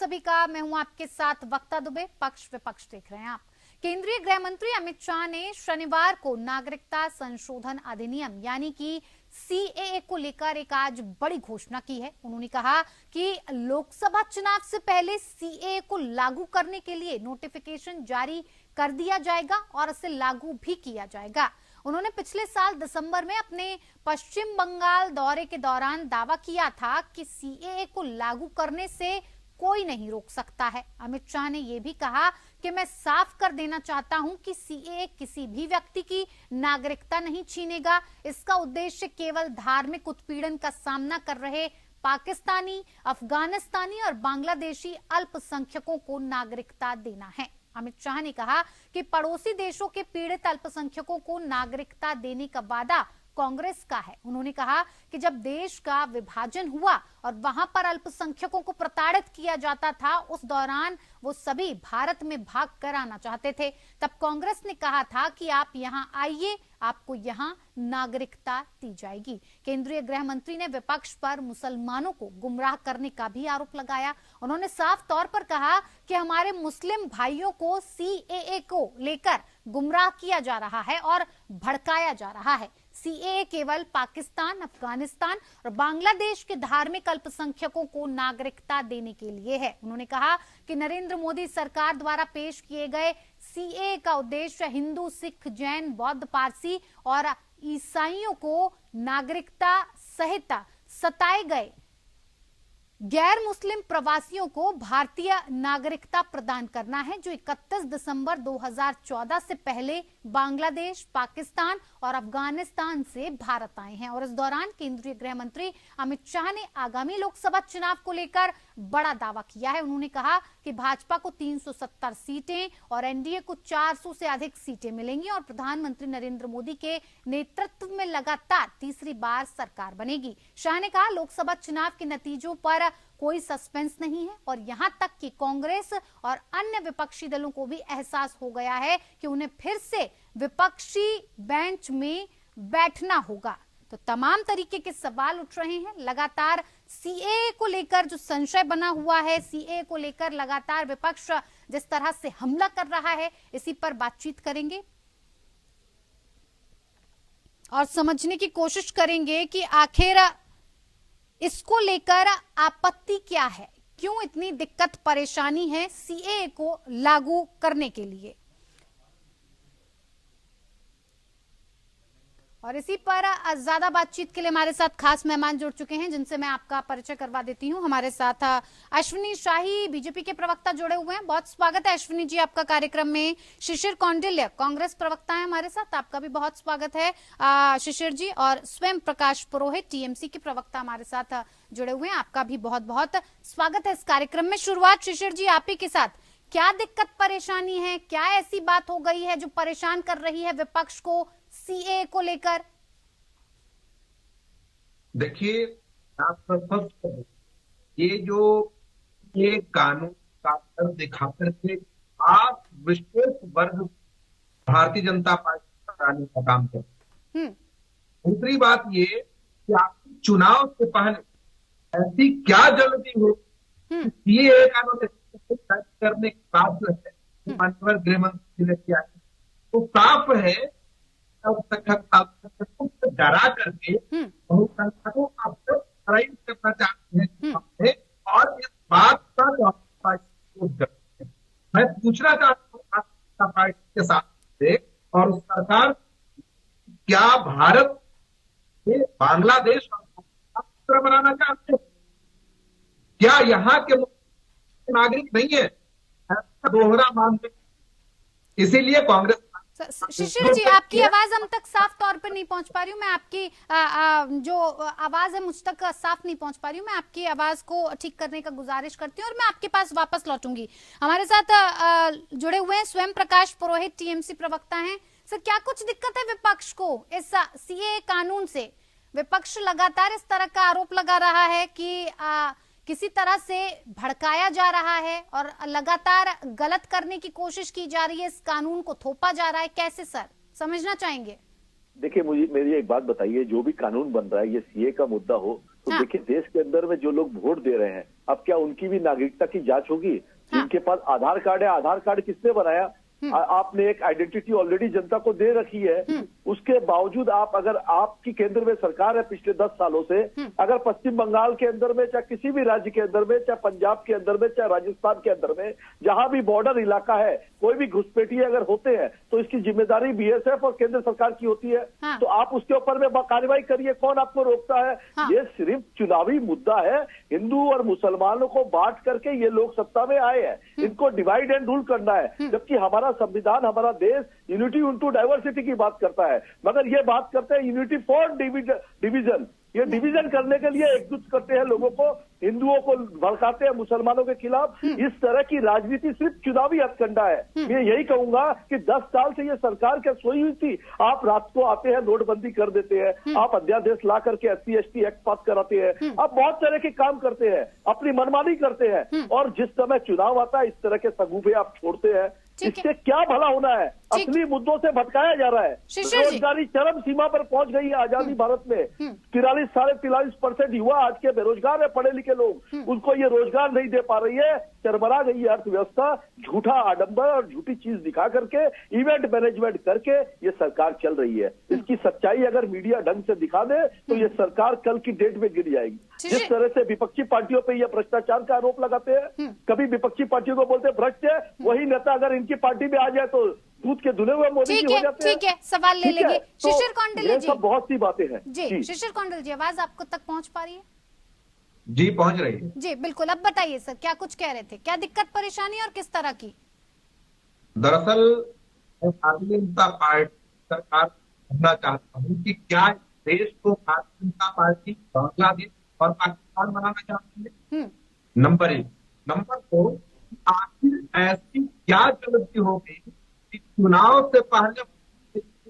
सभी का। मैं हूं आपके साथ वक्ता दुबे। पक्ष विपक्ष देख रहे हैं आप। केंद्रीय गृह मंत्री अमित शाह ने शनिवार को नागरिकता संशोधन अधिनियम यानी कि सीएए को लेकर एक आज बड़ी घोषणा की है। उन्होंने कहा कि लोकसभा चुनाव से पहले सीएए को लागू करने के लिए नोटिफिकेशन जारी कर दिया जाएगा और इसे लागू भी किया जाएगा। उन्होंने पिछले साल दिसंबर में अपने पश्चिम बंगाल दौरे के दौरान दावा किया था कि सीएए को लागू करने से कोई नहीं रोक सकता है। अमित शाह ने यह भी कहा कि मैं साफ कर देना चाहता हूं कि सीएए किसी भी व्यक्ति की नागरिकता नहीं छीनेगा। इसका उद्देश्य केवल धार्मिक उत्पीड़न का सामना कर रहे पाकिस्तानी, अफगानिस्तानी और बांग्लादेशी अल्पसंख्यकों को नागरिकता देना है। अमित शाह ने कहा कि पड़ोसी देशों के पीड़ित अल्पसंख्यकों को नागरिकता देने का वादा कांग्रेस का है। उन्होंने कहा कि जब देश का विभाजन हुआ और वहां पर अल्पसंख्यकों को प्रताड़ित किया जाता था, उस दौरान वो सभी भारत में भाग कर आना चाहते थे। तब कांग्रेस ने कहा था कि आप यहां आइए, आपको यहां नागरिकता दी जाएगी। केंद्रीय गृह मंत्री ने विपक्ष पर मुसलमानों को गुमराह करने का भी आरोप लगाया। उन्होंने साफ तौर पर कहा कि हमारे मुस्लिम भाइयों को सीएए को लेकर गुमराह किया जा रहा है और भड़काया जा रहा है। सीएए केवल पाकिस्तान, अफगानिस्तान और बांग्लादेश के धार्मिक अल्पसंख्यकों को नागरिकता देने के लिए है। उन्होंने कहा कि नरेंद्र मोदी सरकार द्वारा पेश किए गए सीएए का उद्देश्य हिंदू, सिख, जैन, बौद्ध, पारसी और ईसाइयों को नागरिकता सहित सताए गए गैर मुस्लिम प्रवासियों को भारतीय नागरिकता प्रदान करना है, जो 31 दिसंबर 2014 से पहले बांग्लादेश, पाकिस्तान और अफगानिस्तान से भारत आए हैं। और इस दौरान केंद्रीय गृह मंत्री अमित शाह ने आगामी लोकसभा चुनाव को लेकर बड़ा दावा किया है। उन्होंने कहा कि भाजपा को 370 सीटें और एनडीए को 400 से अधिक सीटें मिलेंगी और प्रधानमंत्री नरेंद्र मोदी के नेतृत्व में लगातार तीसरी बार सरकार बनेगी। शाह ने कहा लोकसभा चुनाव के नतीजों पर कोई सस्पेंस नहीं है और यहां तक कि कांग्रेस और अन्य विपक्षी दलों को भी एहसास हो गया है कि उन्हें फिर से विपक्षी बेंच में बैठना होगा। तो तमाम तरीके के सवाल उठ रहे हैं। लगातार सीएए को लेकर जो संशय बना हुआ है, सीएए को लेकर लगातार विपक्ष जिस तरह से हमला कर रहा है, इसी पर बातचीत करेंगे और समझने की कोशिश करेंगे कि आखिर इसको लेकर आपत्ति क्या है, क्यों इतनी दिक्कत परेशानी है सीएए को लागू करने के लिए। और इसी पर ज्यादा बातचीत के लिए हमारे साथ खास मेहमान जुड़ चुके हैं, जिनसे मैं आपका परिचय करवा देती हूं। हमारे साथ अश्विनी शाही बीजेपी के प्रवक्ता जुड़े हुए हैं। बहुत स्वागत है अश्विनी जी आपका कार्यक्रम में। शिशिर कौंडिल्य कांग्रेस प्रवक्ता है हमारे साथ, आपका भी बहुत स्वागत है शिशिर जी। और स्वयं प्रकाश पुरोहित टीएमसी के प्रवक्ता हमारे साथ जुड़े हुए हैं, आपका भी बहुत बहुत स्वागत है इस कार्यक्रम में। शुरुआत शिशिर जी आप ही के साथ, क्या दिक्कत परेशानी है, क्या ऐसी बात हो गई है जो परेशान कर रही है विपक्ष को सीए को लेकर? देखिए, ये कानून का कर दिखा करके आप विशेष वर्ग भारतीय जनता पार्टी कराने का काम करते। दूसरी बात ये कि आपकी चुनाव से पहले ऐसी क्या जल्दी हो ये कानून करने के बाद जो है माननीय गृह मंत्री ने किया, तो साफ है डरा करके बहुसंख्यकों का करना चाहते हैं और इस बात का मैं पूछना चाहता हूँ पार्टी के साथ और सरकार, क्या भारत में बांग्लादेश और बनाना चाहते हैं? क्या यहाँ के नागरिक नहीं है? दोहरा मानते, इसीलिए कांग्रेस। शिशिर जी आपकी आवाज हम तक साफ तौर पर नहीं पहुंच पा रही हूँ। मैं आपकी जो आवाज है मुझ तक साफ नहीं पहुंच पा रही हूँ। मैं आपकी आवाज को ठीक करने का गुजारिश करती हूँ और मैं आपके पास वापस लौटूंगी। हमारे साथ जुड़े हुए हैं स्वयं प्रकाश पुरोहित टीएमसी प्रवक्ता हैं। सर, क्या कुछ दिक्कत है विपक्ष को इस सीएए कानून से? विपक्ष लगातार इस तरह का आरोप लगा रहा है कि किसी तरह से भड़काया जा रहा है और लगातार गलत करने की कोशिश की जा रही है, इस कानून को थोपा जा रहा है। कैसे सर समझना चाहेंगे? देखिए, मेरी एक बात बताइए, जो भी कानून बन रहा है, ये सीए का मुद्दा हो तो हाँ। देखिए, देश के अंदर में जो लोग वोट दे रहे हैं, अब क्या उनकी भी नागरिकता की जांच होगी? जिनके पास आधार कार्ड है, आधार कार्ड किसने बनाया? आपने एक आइडेंटिटी ऑलरेडी जनता को दे रखी है, उसके बावजूद आप, अगर आपकी केंद्र में सरकार है पिछले 10 सालों से, अगर पश्चिम बंगाल के अंदर में, चाहे किसी भी राज्य के अंदर में, चाहे पंजाब के अंदर में, चाहे राजस्थान के अंदर में, जहां भी बॉर्डर इलाका है, कोई भी घुसपैठिए अगर होते हैं तो इसकी जिम्मेदारी बीएसएफ और केंद्र सरकार की होती है। हाँ। तो आप उसके ऊपर में कार्रवाई करिए, कौन आपको रोकता है? हाँ। ये सिर्फ चुनावी मुद्दा है। हिंदू और मुसलमानों को बांट करके ये लोग सत्ता में आए हैं, इनको डिवाइड एंड रूल करना है, जबकि हमारा संविधान, हमारा देश यूनिटी इनटू डाइवर्सिटी की बात करता है, मगर ये बात करते हैं यूनिटी फॉर डिवीजन। ये डिवीजन करने के लिए एकजुट करते हैं लोगों को, हिंदुओं को भड़काते हैं मुसलमानों के खिलाफ। इस तरह की राजनीति सिर्फ चुनावी हथकंडा है। मैं यही कहूंगा कि 10 साल से ये सरकार क्या सोई हुई थी? आप रात को आते हैं, नोटबंदी कर देते हैं, आप अध्यादेश ला करके SC/ST एक्ट पास कराते हैं, आप बहुत तरह के काम करते हैं, अपनी मनमानी करते हैं, और जिस समय चुनाव आता है इस तरह के सगुफे आप छोड़ते हैं। इससे क्या भला होना है? असली मुद्दों से भटकाया जा रहा है। बेरोजगारी चरम सीमा पर पहुंच गई है आजादी भारत में। 43-43% युवा आज के बेरोजगार है, पढ़े लिखे लोग, उनको ये रोजगार नहीं दे पा रही है। चरमरा गई है अर्थव्यवस्था, झूठा आडंबर और झूठी चीज दिखा करके, इवेंट मैनेजमेंट करके ये सरकार चल रही है। इसकी सच्चाई अगर मीडिया ढंग से दिखा दे तो ये सरकार कल की डेट में गिर जाएगी। जिस तरह से विपक्षी पार्टियों पे ये भ्रष्टाचार का आरोप लगाते हैं, कभी विपक्षी पार्टियों को बोलते हैं भ्रष्ट है, वही नेता अगर इनकी पार्टी में आ जाए तो दूध के धुले हुए मोदी जी हो जाते हैं। ठीक है, सवाल ले लेंगे। शिशिर कौंडिल्य जी, सब बहुत सी बातें हैं जी। शिशिर कौंडिल्य जी, आवाज आपको तक पहुंच पा रही है? जी पहुंच रही है। जी बिल्कुल, अब बताइए सर, क्या कुछ कह रहे थे, क्या दिक्कत परेशानी और किस तरह की? दरअसल भारतीय जनता पार्टी सरकार कहना चाहता हूँ कि क्या देश को भारतीय जनता पार्टी बांग्लादेश और पाकिस्तान बनाना चाहती है? नंबर 1। नंबर 2, आखिर ऐसी क्या गलती हो गई कि चुनाव से पहले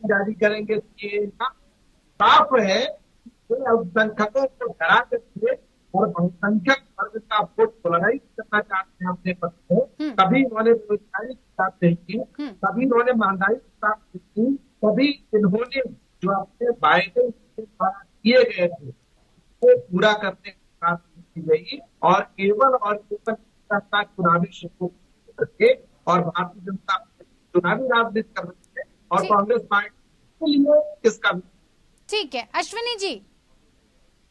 जारी करेंगे? साफ है कि अल्पसंख्यकों को डरा करके और बहुसंख्यक वर्ग का वोट पोलराइज करना चाहते हैं अपने पक्ष को। कभी इन्होंने बेरोजगारी की बात नहीं की, कभी इन्होंने महंगाई की बात नहीं की, कभी इन्होंने जो अपने वायदे किए गए थे वो पूरा करने की बात की गई, और केवल चुनावी शक्ति करके और भारतीय जनता पार्टी चुनावी राजनीति कर रही है और कांग्रेस पार्टी के लिए इसका। ठीक है, अश्विनी जी,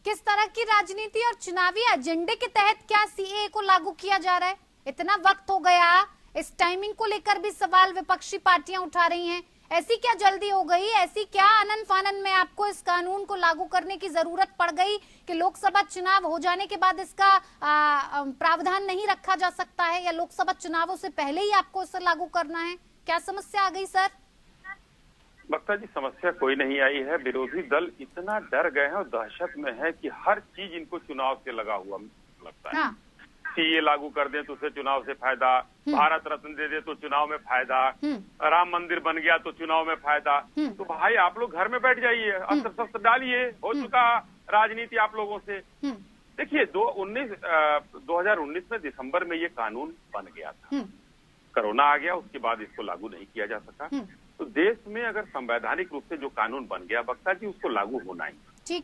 किस तरह की राजनीति और चुनावी एजेंडे के तहत क्या सीएए को लागू किया जा रहा है? इतना वक्त हो गया, इस टाइमिंग को लेकर भी सवाल विपक्षी पार्टियां उठा रही हैं। ऐसी क्या जल्दी हो गई, ऐसी क्या आनन फानन में आपको इस कानून को लागू करने की जरूरत पड़ गई कि लोकसभा चुनाव हो जाने के बाद इसका प्रावधान नहीं रखा जा सकता है, या लोकसभा चुनावों से पहले ही आपको इसे लागू करना है? क्या समस्या आ गई सर? बक्ता जी, समस्या कोई नहीं आई है। विरोधी दल इतना डर गए हैं और दहशत में है कि हर चीज इनको चुनाव से लगा हुआ लगता है। सीए लागू कर दे तो उसे चुनाव से फायदा, भारत रत्न दे दे तो चुनाव में फायदा, राम मंदिर बन गया तो चुनाव में फायदा। तो भाई आप लोग घर में बैठ जाइए, अस्त्र शस्त्र डालिए, हो चुका राजनीति आप लोगों से। देखिए 2019 में दिसंबर में ये कानून बन गया था, कोरोना आ गया, उसके बाद इसको लागू नहीं किया जा सका। तो देश में अगर संवैधानिक रूप से जो कानून बन गया बक्ता जी, उसको लागू होना ही,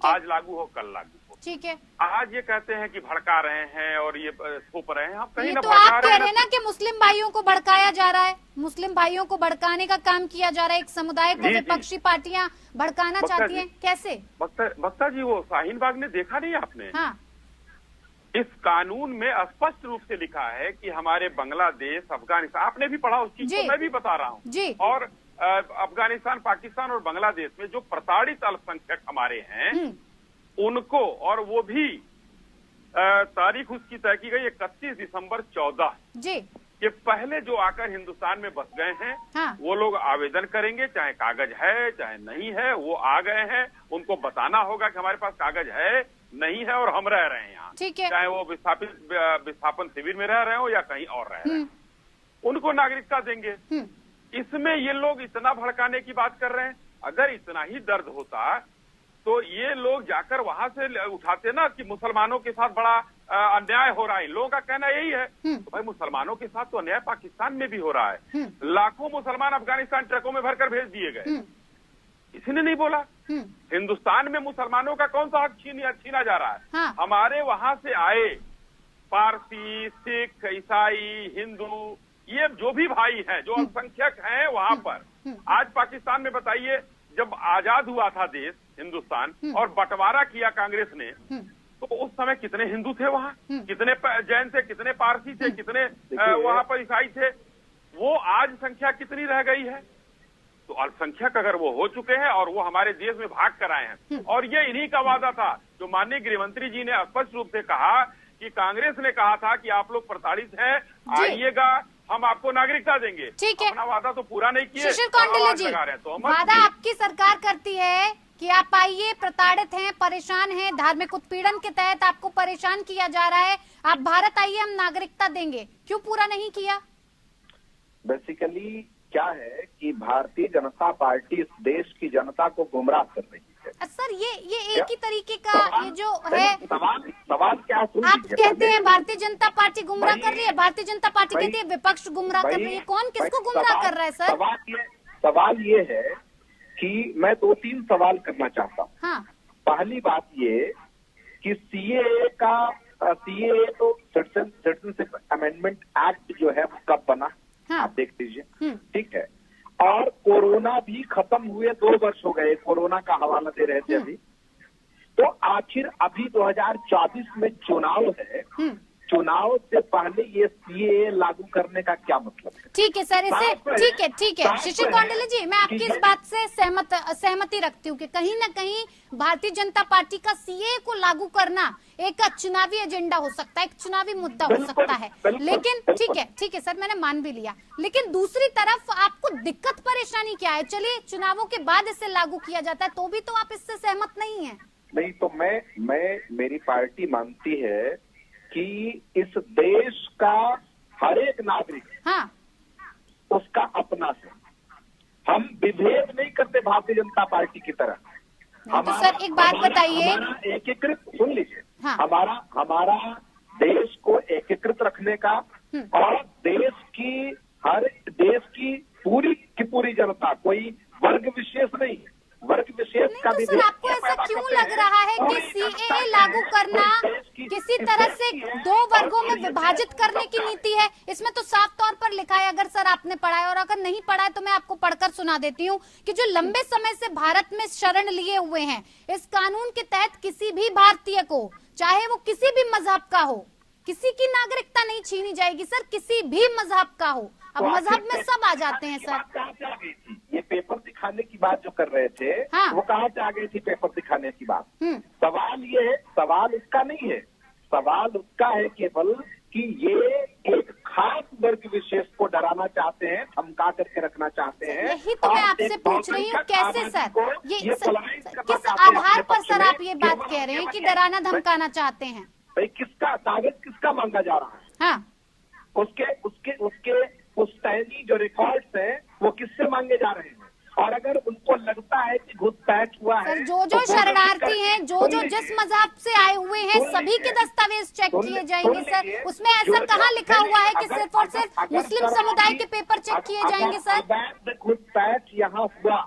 आज लागू हो कल लागू हो। ठीक है, आज ये कहते हैं कि भड़का रहे हैं और ये थोप रहे हैं, आप कहीं ना तो आप कह रहे हैं ना कि मुस्लिम भाइयों को भड़काया जा रहा है, मुस्लिम भाइयों को भड़काने का काम किया जा रहा है, एक समुदाय को विपक्षी पार्टियां भड़काना चाहती हैं। कैसे? बक्ता जी, वो शाहीन बाग ने देखा नहीं आपने? हाँ, इस कानून में स्पष्ट रूप से लिखा है कि हमारे बांग्लादेश, अफगानिस्तान, आपने भी पढ़ा उस चीज को, मैं भी बता रहा हूँ, और अफगानिस्तान, पाकिस्तान और बांग्लादेश में जो प्रताड़ित अल्पसंख्यक हमारे हैं उनको, और वो भी तारीख उसकी तय की गई 31 दिसंबर 14 के पहले जो आकर हिंदुस्तान में बस गए हैं, वो लोग आवेदन करेंगे, चाहे कागज है चाहे नहीं है, वो आ गए हैं, उनको बताना होगा कि हमारे पास कागज है नहीं है और हम रह रहे हैं यहाँ, चाहे वो विस्थापन शिविर में रह रहे हो या कहीं और रह रहे हैं, उनको नागरिकता देंगे। इसमें ये लोग इतना भड़काने की बात कर रहे हैं। अगर इतना ही दर्द होता तो ये लोग जाकर वहां से उठाते ना कि मुसलमानों के साथ बड़ा अन्याय हो रहा है। लोगों का कहना यही है, तो भाई मुसलमानों के साथ तो अन्याय पाकिस्तान में भी हो रहा है। लाखों मुसलमान अफगानिस्तान ट्रकों में भरकर भेज दिए गए। किसी ने नहीं बोला। हिंदुस्तान में मुसलमानों का कौन सा हक छीना जा रहा है? हाँ। हमारे वहां से आए पारसी, सिख, ईसाई, हिंदू, ये जो भी भाई हैं, जो अल्पसंख्यक हैं वहां पर, आज पाकिस्तान में बताइए, जब आजाद हुआ था देश हिंदुस्तान और बंटवारा किया कांग्रेस ने, तो उस समय कितने हिंदू थे वहाँ, कितने जैन थे, कितने पारसी थे, कितने वहां पर ईसाई थे? वो आज संख्या कितनी रह गई है? तो अल्पसंख्यक अगर वो हो चुके हैं और वो हमारे देश में भाग कर आए हैं, और ये इन्हीं का वादा था जो माननीय गृहमंत्री जी ने स्पष्ट रूप से कहा कि कांग्रेस ने कहा था कि आप लोग प्रताड़ित हैं, आइएगा, हम आपको नागरिकता देंगे। ठीक है, अपना वादा तो पूरा नहीं किए। शिशिर कौंडिल्य जी, तो वादा आपकी सरकार करती है कि आप आइए, प्रताड़ित हैं, परेशान हैं, धार्मिक उत्पीड़न के तहत आपको परेशान किया जा रहा है, आप भारत आइए, हम नागरिकता देंगे, क्यों पूरा नहीं किया? बेसिकली क्या है कि भारतीय जनता पार्टी इस देश की जनता को गुमराह कर रही है। सर ये एक ही तरीके का ये जो है सवाल क्या सुन आप कहते हैं भारतीय जनता पार्टी गुमराह कर रही है, भारतीय जनता पार्टी कहती है विपक्ष गुमराह कर रही है, कौन किसको गुमराह कर रहा है सर? सवाल ये है कि मैं 2-3 सवाल करना चाहता हूँ। हाँ। पहली बात ये कि सीएए तो सिटीजनशिप अमेंडमेंट एक्ट जो है वो कब बना, हाँ। आप देख लीजिए, ठीक है। और कोरोना भी खत्म हुए 2 वर्ष हो गए, कोरोना का हवाला दे रहे थे अभी। तो आखिर अभी 2024 में चुनाव है, चुनाव से पहले ये सीएए लागू करने का क्या मतलब है? ठीक है सर, इसे ठीक है शिशिर कौंडिल्य जी, मैं आपकी इस बात से सहमति रखती हूँ कि कहीं ना कहीं भारतीय जनता पार्टी का सीएए को लागू करना एक चुनावी एजेंडा हो सकता है, एक चुनावी मुद्दा हो सकता है, लेकिन ठीक है सर, मैंने मान भी लिया, लेकिन दूसरी तरफ आपको दिक्कत परेशानी क्या है? चलिए चुनावों के बाद इसे लागू किया जाता है तो भी तो आप इससे सहमत नहीं है। नहीं तो मेरी पार्टी मानती है कि इस देश का हर एक नागरिक, हाँ, उसका अपना है। हम विभेद नहीं करते भारतीय जनता पार्टी की तरह। तो सर एक बात बताइए, एकीकृत, सुन लीजिए, हाँ। हमारा देश को एकीकृत रखने का और देश की पूरी जनता, कोई वर्ग विशेष नहीं, वर्ग विशेष का भी। सर आपको ऐसा क्यों लग रहा है कि सीएए लागू करना किसी तरह से 2 वर्गों में विभाजित करने की नीति है? इसमें तो साफ तौर पर लिखा है, अगर सर आपने पढ़ा है, और अगर नहीं पढ़ा है तो मैं आपको पढ़कर सुना देती हूँ कि जो लंबे समय से भारत में शरण लिए हुए हैं, इस कानून के तहत किसी भी भारतीय को, चाहे वो किसी भी मजहब का हो, किसी की नागरिकता नहीं छीनी जाएगी सर, किसी भी मजहब का हो। अब मजहब में सब आ जाते हैं सर। ये पेपर दिखाने की बात जो कर रहे थे, हाँ। वो कहाँ से आ गई थी पेपर दिखाने की बात? सवाल उसका नहीं है, सवाल उसका है केवल कि ये एक खास वर्ग विशेष को डराना चाहते हैं, धमका करके रखना चाहते हैं। यही तो मैं आपसे पूछ रही हूँ, कैसे सर, ये किस आधार पर सर आप ये बात कह रहे हैं कि डराना धमकाना चाहते हैं? भाई किसका कागज किसका मांगा जा रहा है? हाँ। उसके पुश्तैनी जो रिकॉर्ड्स हैं वो किससे मांगे जा रहे हैं? और अगर उनको लगता है कि घुसपैठ हुआ है, जो शरणार्थी हैं, जो जिस मजहब से आए हुए हैं, सभी के दस्तावेज चेक किए जाएंगे सर। उसमें ऐसा कहाँ लिखा हुआ है कि सिर्फ और सिर्फ मुस्लिम समुदाय के पेपर चेक किए जाएंगे सर? घुसपैठ यहाँ हुआ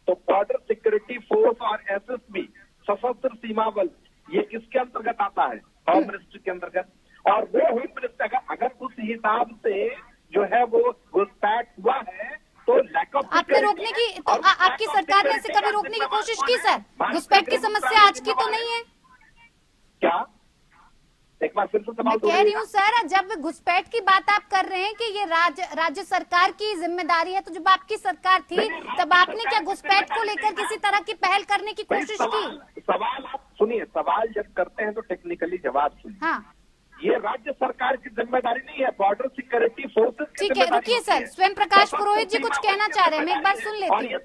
तो बॉर्डर सिक्योरिटी फोर्स और एसएसबी, सशस्त्र सीमा बल, ये किसके अंतर्गत आता है? होम मिनिस्ट्री के अंतर्गत। और वो होम मिनिस्टर अगर उस हिसाब से जो है वो घुसपैठ हुआ है तो लैक ऑफ, आपने रोकने की, तो आपकी सरकार ने इसे कभी रोकने की कोशिश की सर? घुसपैठ की समस्या आज की तो नहीं है क्या? एक बार फिर से मैं कह रही हूँ सर, जब घुसपैठ की बात आप कर रहे हैं कि ये राज्य सरकार की जिम्मेदारी है, तो जब आपकी सरकार थी तब आपने क्या घुसपैठ को लेकर किसी तरह की पहल करने की कोशिश की? सवाल आप सुनिए, सवाल जब करते हैं तो टेक्निकली जवाब सुनिए। हाँ। ये राज्य सरकार की जिम्मेदारी नहीं है, बॉर्डर सिक्योरिटी फोर्सेस की। ठीक है, रुकिए सर, स्वयं प्रकाश पुरोहित जी कुछ कहना चाह रहे हैं, मैं एक बार सुन लेती हूँ।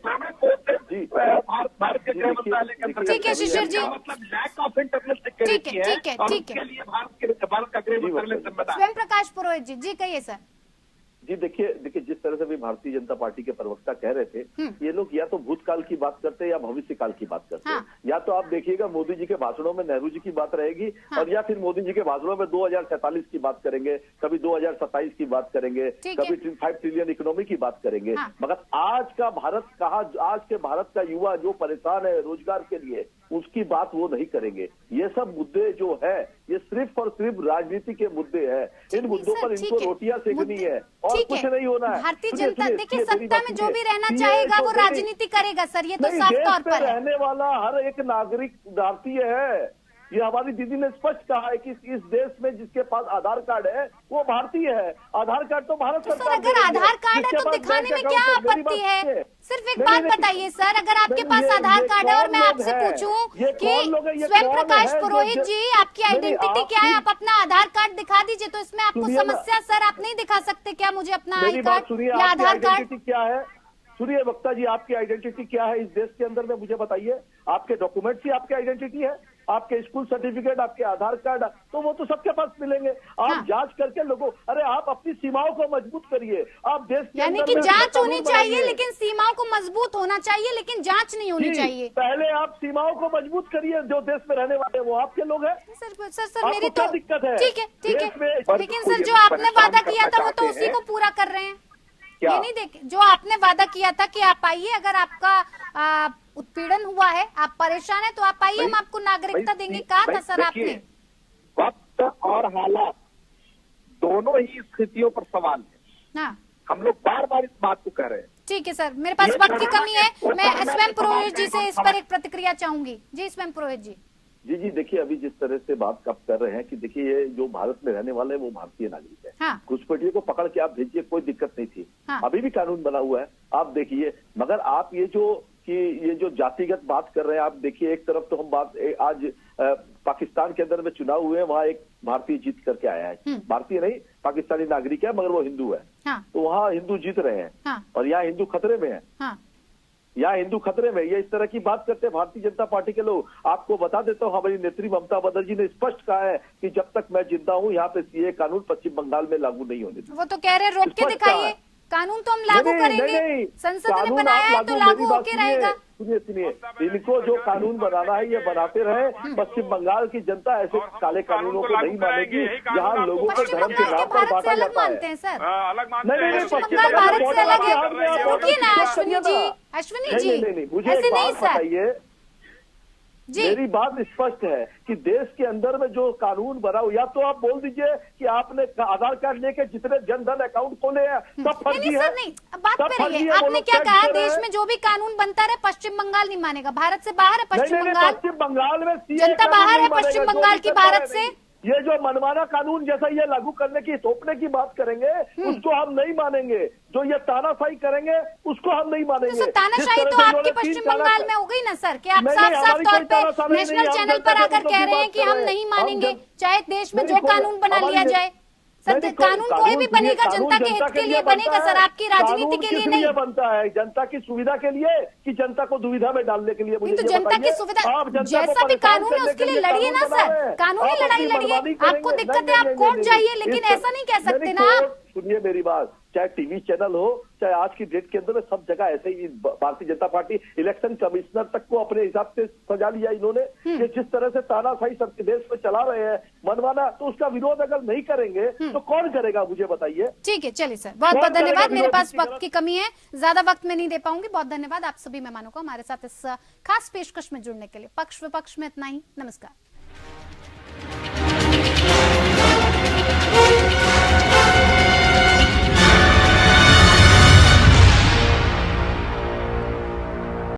भारत के गृह मंत्रालय के अंतर्गत। ठीक है शिशिर जी, मतलब लैक ऑफ इंटरनल सिक्योरिटी है, ठीक है। भारत का गृह मंत्रालय जिम्मेदार। स्वयं प्रकाश पुरोहित जी कहिए सर। जी देखिए जिस तरह से भी भारतीय जनता पार्टी के प्रवक्ता कह रहे थे, ये लोग या तो भूतकाल की बात करते हैं या भविष्य काल की बात करते हैं। हाँ। या तो आप देखिएगा मोदी जी के भाषणों में नेहरू जी की बात रहेगी, हाँ। और या फिर मोदी जी के भाषणों में 2047 की बात करेंगे, कभी 2027 की बात करेंगे, कभी 5 ट्रिलियन इकोनॉमी की बात करेंगे। हाँ। मगर आज का भारत आज के भारत का युवा जो परेशान है रोजगार के लिए, उसकी बात वो नहीं करेंगे। ये सब मुद्दे जो है ये सिर्फ और सिर्फ राजनीति के मुद्दे हैं। इन मुद्दों पर इनको रोटियां सेकनी है और कुछ नहीं होना है। भारतीय जनता देखिए सत्ता में जो भी रहना चाहेगा वो राजनीति करेगा सर, ये तो साफ तौर पर है। रहने वाला हर एक नागरिक भारतीय है। ये हमारी दीदी ने स्पष्ट कहा है कि इस देश में जिसके पास आधार कार्ड है वो भारतीय है। आधार कार्ड तो भारत सरकार, अगर आधार कार्ड है तो दिखाने में क्या आपत्ति है? सिर्फ एक बात बताइए सर, अगर आपके पास आधार कार्ड है और मैं आपसे पूछूं कि स्वयं प्रकाश पुरोहित जी आपकी आइडेंटिटी क्या है, आप अपना आधार कार्ड दिखा दीजिए, तो इसमें आपको समस्या सर, आप नहीं दिखा सकते क्या मुझे अपना आई कार्ड या आधार कार्ड? क्या है? सुनिए वक्ता जी, आपकी आइडेंटिटी क्या है इस देश के अंदर में मुझे बताइए। आपके डॉक्यूमेंट्स ही आपकी आइडेंटिटी है, आपके स्कूल सर्टिफिकेट, आपके आधार कार्ड, तो वो तो सबके पास मिलेंगे। आप हाँ। जांच करके लोगों, अरे आप अपनी सीमाओं को मजबूत करिए। आप देश के यानी कि जांच होनी चाहिए, लेकिन सीमाओं को मजबूत होना चाहिए, लेकिन जांच नहीं होनी चाहिए। पहले आप सीमाओं को मजबूत करिए। जो देश में रहने वाले वो आपके लोग हैं। सर मेरी तो दिक्कत है। ठीक है, लेकिन सर जो आपने वादा किया था वो तो उसी को पूरा कर रहे हैं। ये नहीं देख, जो आपने वादा किया था कि आप आइए, अगर आपका उत्पीड़न हुआ है, आप परेशान है तो आप आइए, हम आपको नागरिकता देंगे। कहा था सर आपने। वक्त और हालात दोनों ही स्थितियों पर सवाल है। हाँ, हम लोग बार बार इस बात को कह रहे हैं। ठीक है सर, मेरे पास वक्त की कमी है, मैं स्वयं पुरोहित जी से इस पर एक प्रतिक्रिया चाहूंगी। जी स्वयं पुरोहित जी। जी देखिए, अभी जिस तरह से बात आप कर रहे हैं कि देखिए ये जो भारत में रहने वाले हैं वो भारतीय नागरिक है। हाँ। घुसपैठियों को पकड़ के आप भेजिए, कोई दिक्कत नहीं थी। हाँ। अभी भी कानून बना हुआ है, आप देखिए। मगर आप ये जो जातिगत बात कर रहे हैं, आप देखिए एक तरफ तो हम आज पाकिस्तान के अंदर में चुनाव हुए हैं, वहाँ एक भारतीय जीत करके आया है। भारतीय नहीं, पाकिस्तानी नागरिक है, मगर वो हिंदू है। हाँ। तो वहाँ हिंदू जीत रहे हैं। हाँ। और यहाँ हिंदू खतरे में है। हाँ। यहाँ हिंदू खतरे में, ये इस तरह की बात करते हैं भारतीय जनता पार्टी के लोग। आपको बता देता हूँ, हमारी नेत्री ममता बनर्जी ने स्पष्ट कहा है कि जब तक मैं जिंदा हूँ यहाँ पे सीए कानून पश्चिम बंगाल में लागू नहीं होने देंगे। वो तो कह रहे रोक के दिखाइए, कानून तो हम लागू करेंगे, संसद ने बनाया है तो लागू होके रहेगा। सुनिए, इनको जो कानून बनाना है ये बनाते रहे। पश्चिम बंगाल की जनता ऐसे काले कानूनों को नहीं मानेगी जहाँ लोगों को धर्म के नाम पर बांटा जाता है। अलग मानते नहीं, हैं। पश्चिम बंगाल भारत से अलग है। रुकिए ना अश्विनी जी, नहीं, मुझे ऐसे एक नहीं बात सर बताइए। मेरी बात स्पष्ट है कि देश के अंदर में जो कानून बना हो, या तो आप बोल दीजिए कि आपने आधार कार्ड लेके जितने जनधन अकाउंट खोले हैं सब फर्जी है। सर नहीं, बात पे रहिए। आपने क्या कहा, देश में जो भी कानून बनता रहे पश्चिम बंगाल नहीं मानेगा। भारत से बाहर है पश्चिम बंगाल, पश्चिम बंगाल में जनता बाहर है पश्चिम बंगाल की भारत से। ये जो मनमाना कानून जैसा ये लागू करने की, थोपने की बात करेंगे उसको हम नहीं मानेंगे। जो ये तानाशाही करेंगे उसको हम नहीं मानेंगे। तो तानाशाही तो आपकी पश्चिम बंगाल में हो गई ना सर, कि आप साफ तौर पे नेशनल चैनल पर आकर कह रहे हैं कि हम नहीं मानेंगे, चाहे देश में जो कानून बना लिया जाए। सर कानून कोई भी बनेगा जनता के हित के लिए बनेगा सर, आपकी राजनीति के लिए नहीं बनता है। जनता की सुविधा के लिए कि जनता को दुविधा में डालने के लिए? मुझे तो जनता की सुविधा, जैसा भी कानून है उसके लिए लड़िए ना सर, कानूनी लड़ाई लड़िए। आपको दिक्कत है आप कोर्ट जाइए, लेकिन ऐसा नहीं कह सकते ना आप। सुनिए मेरी बात, चाहे टीवी चैनल हो, चाहे आज की डेट के अंदर में सब जगह ऐसे ही Bharatiya Janata party election commissioner तक को अपने हिसाब से सजा लिया इन्होंने। कि जिस तरह से तानाशाही सब देश में चला रहे हैं मनमाना, तो उसका विरोध अगर नहीं करेंगे तो कौन करेगा मुझे बताइए। ठीक है, चलिए सर, बहुत बहुत धन्यवाद। मेरे पास वक्त की कमी है, ज्यादा वक्त में नहीं दे पाऊंगी। बहुत धन्यवाद आप सभी मेहमानों को हमारे साथ इस खास पेशकश में जुड़ने के लिए। पक्ष विपक्ष में इतना ही, नमस्कार।